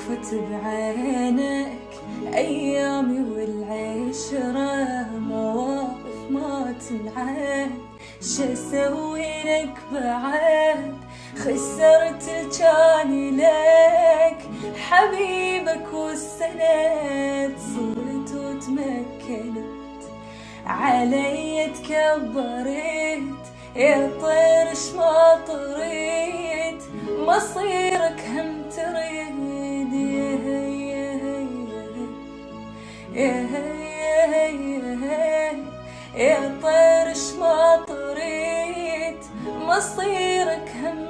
شفت بعينك أيامي والعشرة، مواقف ما تنعاد. شسوي لك بعد؟ خسرت الجاني لك حبيبك والسند، صرت وتمكنت علي تكبرت. يا طير ما طريت مصيرك هم تريد. يا طير ما طريت مصيرك هم